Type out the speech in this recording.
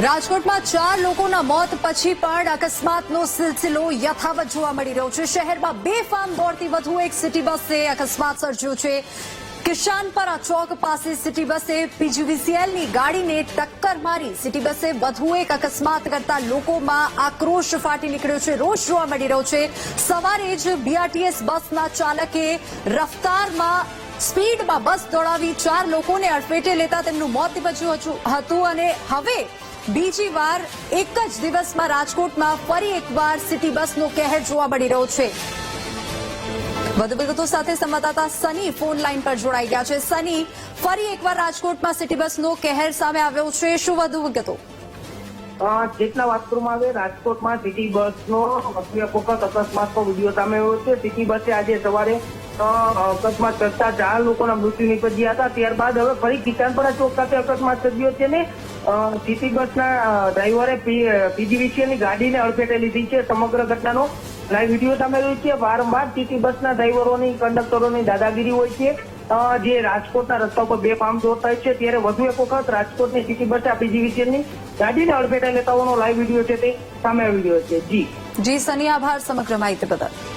રાજકોટમાં 4 લોકોના મોત પછી પણ અકસ્માતનો સિલસિલો યથાવત જોવા મળી રહ્યો છે। શહેરમાં બેફામ દોડતી વધુ એક સિટી બસે અકસ્માત સર્જ્યો છે। કિશાનપરા ચોક પાસે સિટી બસે પીજીવીસીએલની ગાડીને ટક્કર મારી સિટી બસે વધુ એક અકસ્માત કરતા લોકોમાં આક્રોશ ફાટી નીકળ્યો છે। રોષ જોવા મળી રહ્યો છે। સવારે જ બીઆરટીએસ બસના ચાલકે રફતારમાં સ્પીડમાં બસ દોડાવી 4 લોકોને અડફેટે લેતા તેમનું મોત નીપજ્યું હતું અને હવે બીજી વાર એક જ દિવસમાં રાજકોટમાં ફરી એકવાર સિટી બસનો કહેર જોવા મળી રહ્યો છે। વધુ વિગતો સાથે સંવાદદાતા સની ફોન લાઈન પર જોડાઈ ગયા છે। સની, ફરી એકવાર રાજકોટમાં સિટી બસનો કહેર સામે આવ્યો છે, શું વધુ વિગતો? જેટલા વાત કરવામાં આવે રાજકોટમાં સિટી બસનો વખત અકસ્માતનો વિડીયો સામે આવ્યો છે। સિટી બસે આજે સવારે અકસ્માત કરતા 4 લોકોના મૃત્યુ નીપજ્યા હતા। ત્યારબાદ હવે ફરી કિશાનપરા ચોક ખાતે અકસ્માત સર્જ્યો છે ને સિટી બસના ડ્રાઈવરે પીજીવીસીએલની ગાડીને અડફેટે લીધી છે। સમગ્ર ઘટનાનો લાઈવ વિડીયો સામે આવ્યો છે। વારંવાર સિટી બસના ડ્રાઈવરોની કંડક્ટરોની દાદાગીરી હોય છે, જે રાજકોટના રસ્તા પર બેફામ દોડતા હોય છે। ત્યારે વધુ એક વખત રાજકોટની સિટી બસે પીજીવીસીએલની ગાડીને અડફેટે લેતા હોવાનો લાઈવ વિડીયો છે તે સામે આવી રહ્યો છે। જી સની, આભાર સમગ્ર માહિતી બદલ।